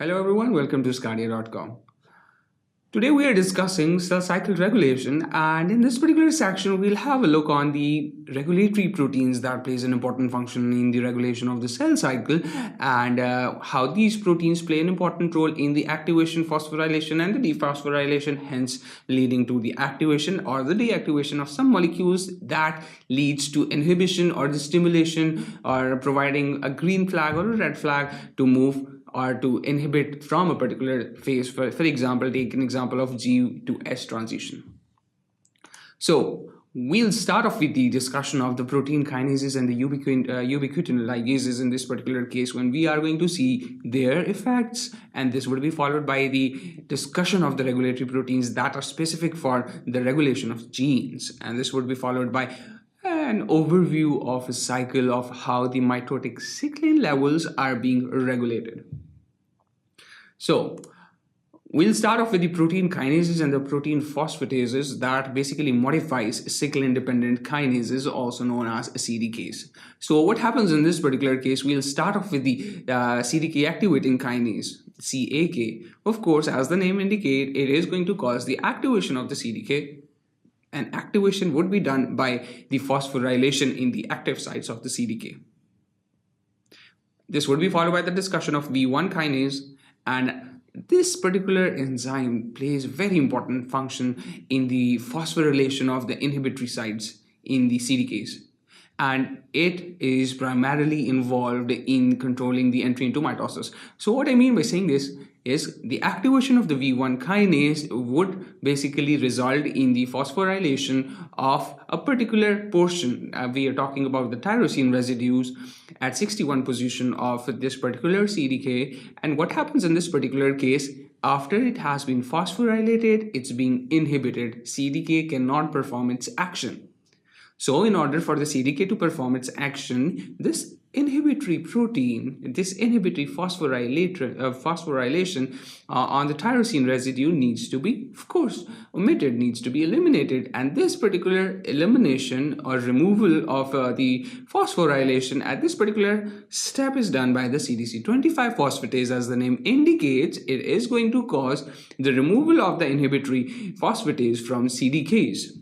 Hello everyone, welcome to sqadia.com. Today we are discussing cell cycle regulation, and in this particular section we'll have a look on the regulatory proteins that plays an important function in the regulation of the cell cycle, and how these proteins play an important role in the activation, phosphorylation and the dephosphorylation, hence leading to the activation or the deactivation of some molecules that leads to inhibition or the stimulation or providing a green flag or a red flag to move or to inhibit from a particular phase. For example, take an example of G to S transition. So we'll start off with the discussion of the protein kinases and the ubiquitin ligases in this particular case, when we are going to see their effects, and this will be followed by the discussion of the regulatory proteins that are specific for the regulation of genes, and this would be followed by an overview of a cycle of how the mitotic cyclin levels are being regulated. So we'll start off with the protein kinases and the protein phosphatases that basically modifies cyclin-dependent kinases, also known as CDKs. So what happens in this particular case, we'll start off with the CDK activating kinase, CAK. Of course, as the name indicates, it is going to cause the activation of the CDK, and activation would be done by the phosphorylation in the active sites of the CDK. This would be followed by the discussion of V1 kinase, and this particular enzyme plays a very important function in the phosphorylation of the inhibitory sites in the CDKs, and it is primarily involved in controlling the entry into mitosis. So what I mean by saying this is the activation of the V1 kinase would basically result in the phosphorylation of a particular portion. We are talking about the tyrosine residues at 61 position of this particular CDK, and what happens in this particular case, after it has been phosphorylated, it's being inhibited. CDK cannot perform its action. So in order for the CDK to perform its action, this inhibitory protein, this inhibitory phosphorylation on the tyrosine residue needs to be, of course, omitted, needs to be eliminated. And this particular elimination or removal of the phosphorylation at this particular step is done by the CDC25 phosphatase. As the name indicates, it is going to cause the removal of the inhibitory phosphatase from CDKs.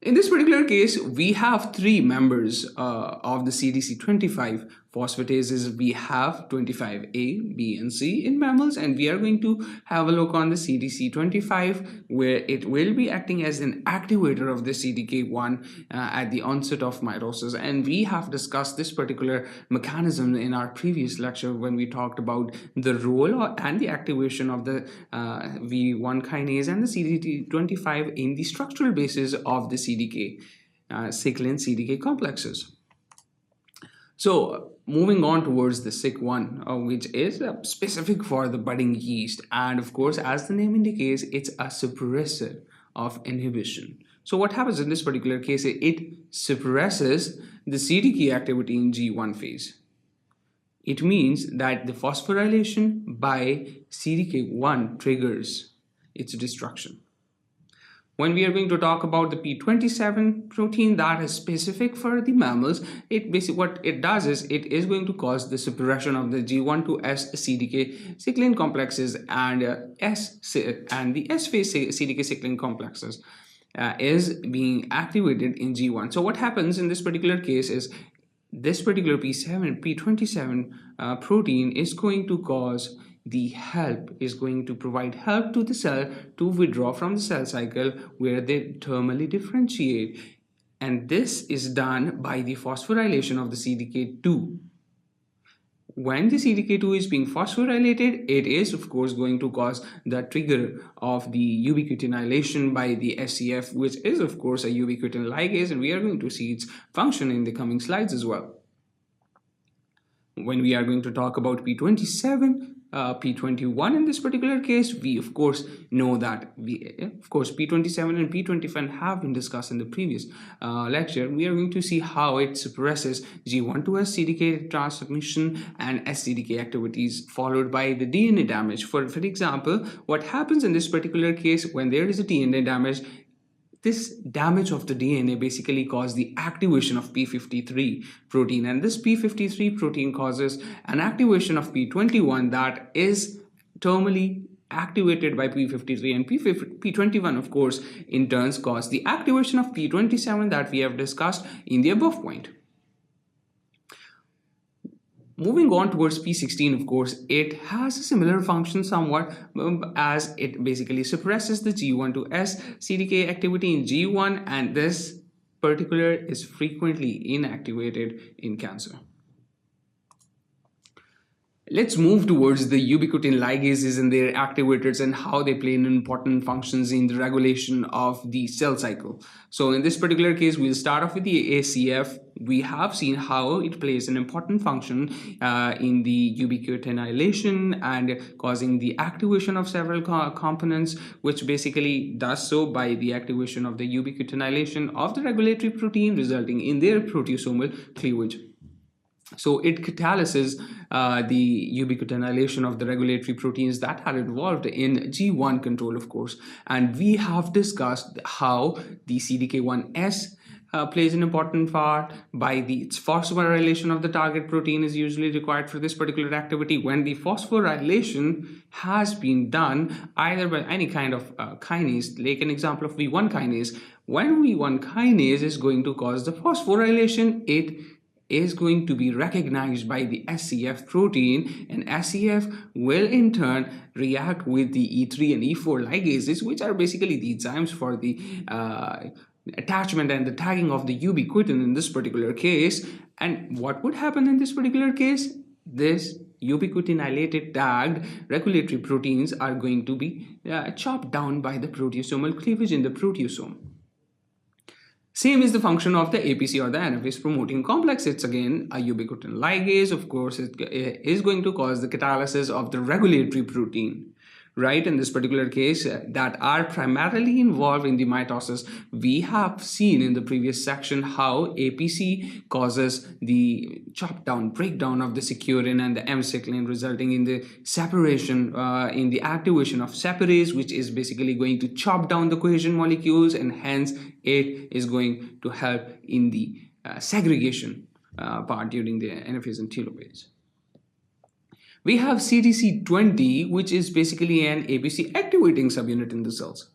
In this particular case, we have three members of the CDC25 phosphatases. We have 25A, B, and C in mammals, and we are going to have a look on the CDC25, where it will be acting as an activator of the CDK1 at the onset of mitosis. And we have discussed this particular mechanism in our previous lecture when we talked about the role and the activation of the V1 kinase and the CDC25 in the structural basis of the CDK, cyclin CDK complexes. So moving on towards the SIC1, which is specific for the budding yeast, and of course, as the name indicates, it's a suppressor of inhibition. So what happens in this particular case, it suppresses the CDK activity in G1 phase. It means that the phosphorylation by CDK1 triggers its destruction. When we are going to talk about the P27 protein that is specific for the mammals, it basically what it does is it is going to cause the suppression of the G1 to S CDK cyclin complexes, and the S phase CDK cyclin complexes is being activated in G1. So what happens in this particular case is this particular P27 protein is going to cause provide help to the cell to withdraw from the cell cycle, where they thermally differentiate, and this is done by the phosphorylation of the CDK2. When the CDK2 is being phosphorylated, it is of course going to cause the trigger of the ubiquitinylation by the SCF, which is of course a ubiquitin ligase, and we are going to see its function in the coming slides as well. When we are going to talk about P27, P21 in this particular case, we of course know that P27 and P25 have been discussed in the previous lecture. We are going to see how it suppresses G1 to S CDK transmission and S CDK activities, followed by the DNA damage. For example, what happens in this particular case when there is a DNA damage, this damage of the DNA basically causes the activation of p53 protein, and this p53 protein causes an activation of p21 that is terminally activated by p53, and p21 of course in turns cause the activation of p27 that we have discussed in the above point. Moving on towards P16, of course, it has a similar function somewhat, as it basically suppresses the G1 to S CDK activity in G1, and this particular is frequently inactivated in cancer. Let's move towards the ubiquitin ligases and their activators and how they play an important functions in the regulation of the cell cycle. So in this particular case, we'll start off with the ACF. We have seen how it plays an important function in the ubiquitinylation and causing the activation of several components, which basically does so by the activation of the ubiquitinylation of the regulatory protein, resulting in their proteasomal cleavage. So it catalyzes the ubiquitinylation of the regulatory proteins that are involved in G1 control, of course. And we have discussed how the CDK1S plays an important part by its phosphorylation of the target protein is usually required for this particular activity. When the phosphorylation has been done either by any kind of kinase, like an example of V1 kinase, when V1 kinase is going to cause the phosphorylation, it is going to be recognized by the SCF protein, and SCF will in turn react with the E3 and E4 ligases, which are basically the enzymes for the attachment and the tagging of the ubiquitin in this particular case. And what would happen in this particular case? This ubiquitinated tagged regulatory proteins are going to be chopped down by the proteasomal cleavage in the proteasome. Same is the function of the APC or the anaphase promoting complex. It's again a ubiquitin ligase. Of course, it is going to cause the catalysis of the regulatory protein, right? In this particular case, that are primarily involved in the mitosis. We have seen in the previous section how APC causes the chop down, breakdown of the sqadia and the cyclin, resulting in the separation, in the activation of separase, which is basically going to chop down the cohesion molecules, and hence it is going to help in the segregation part during the anaphase and telophase. We have CDC20, which is basically an APC activating subunit in the cells.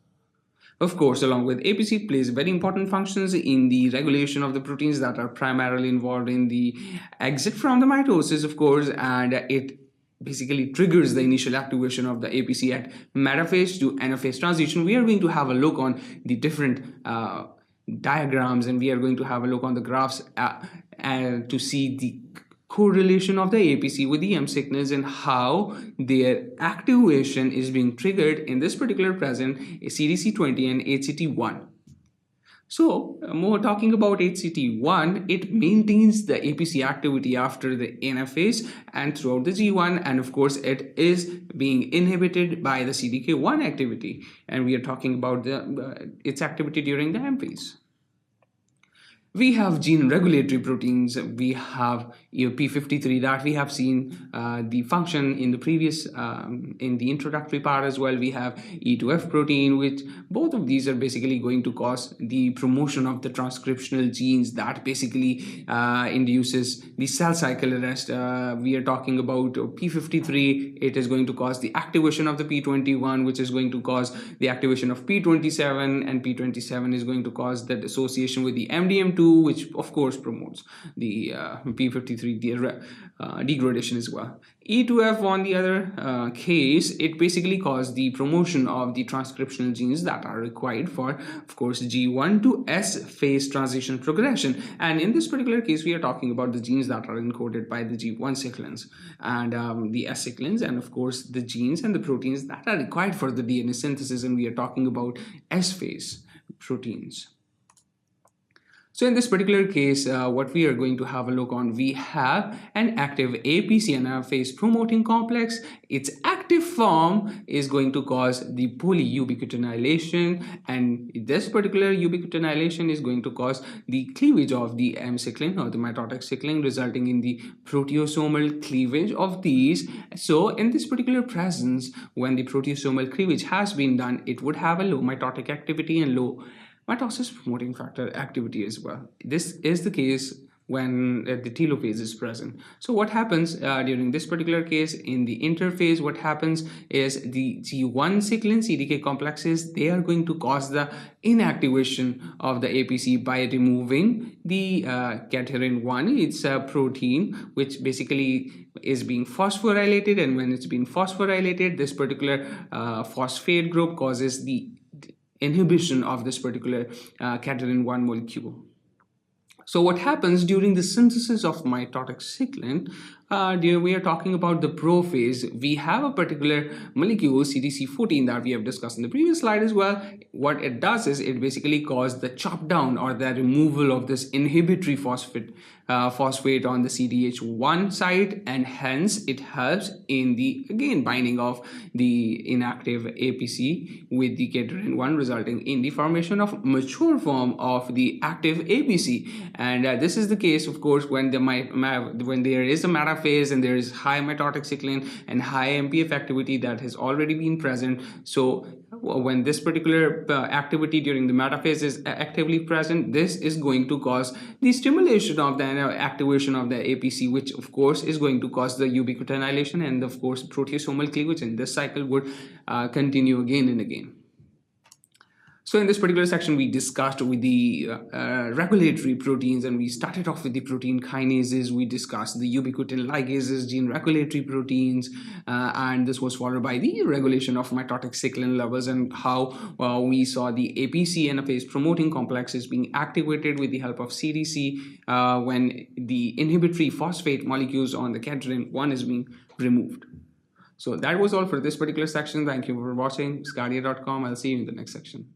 Of course, along with APC, plays very important functions in the regulation of the proteins that are primarily involved in the exit from the mitosis, of course, and it basically triggers the initial activation of the APC at metaphase to anaphase transition. We are going to have a look on the different diagrams, and we are going to have a look on the graphs to see the correlation of the APC with the signals and how their activation is being triggered in this particular present CDC20 and HCT1. So, more talking about HCT1, it maintains the APC activity after the anaphase and throughout the G1, and of course it is being inhibited by the CDK1 activity, and we are talking about its activity during the M phase. We have gene regulatory proteins. We have P53 that we have seen the function in the previous, in the introductory part as well. We have E2F protein, which both of these are basically going to cause the promotion of the transcriptional genes that basically induces the cell cycle arrest. We are talking about P53. It is going to cause the activation of the P21, which is going to cause the activation of P27, and P27 is going to cause that association with the MDM2, which of course promotes the P53 degradation as well. E2F on the other case, it basically causes the promotion of the transcriptional genes that are required for, of course, G1 to S phase transition progression. And in this particular case, we are talking about the genes that are encoded by the G1 cyclins and the S cyclins, and of course the genes and the proteins that are required for the DNA synthesis, and we are talking about S phase proteins. So in this particular case, what we are going to have a look on, we have an active APC anaphase promoting complex. Its active form is going to cause the polyubiquitinylation, and this particular ubiquitinylation is going to cause the cleavage of the M cyclin or the mitotic cyclin, resulting in the proteasomal cleavage of these. So in this particular presence, when the proteasomal cleavage has been done, it would have a low mitotic activity and low mitosis promoting factor activity as well. This is the case when the telophase is present. So what happens during this particular case in the interphase, what happens is the G1 cyclin CDK complexes, they are going to cause the inactivation of the APC by removing the cadherin 1. It's a protein which basically is being phosphorylated, and when it's being phosphorylated, this particular phosphate group causes the inhibition of this particular cadherin 1 molecule. So what happens during the synthesis of mitotic cyclin, we are talking about the prophase. We have a particular molecule, CDC14, that we have discussed in the previous slide as well. What it does is it basically causes the chop down or the removal of this inhibitory phosphate on the CDH1 site, and hence it helps in the again binding of the inactive APC with the cadherin 1, resulting in the formation of mature form of the active APC. And this is the case, of course, when there is a metaphase and there is high mitotic cyclin and high MPF activity that has already been present. So when this particular activity during the metaphase is actively present, this is going to cause the stimulation of the activation of the APC, which of course is going to cause the ubiquitinylation and of course proteasomal cleavage, and this cycle would continue again and again. So in this particular section, we discussed with the regulatory proteins, and we started off with the protein kinases. We discussed the ubiquitin ligases, gene regulatory proteins, and this was followed by the regulation of mitotic cyclin levels, and how we saw the APC anaphase promoting complexes being activated with the help of CDC when the inhibitory phosphate molecules on the cadherin 1 is being removed. So that was all for this particular section. Thank you for watching. sqadia.com. I'll see you in the next section.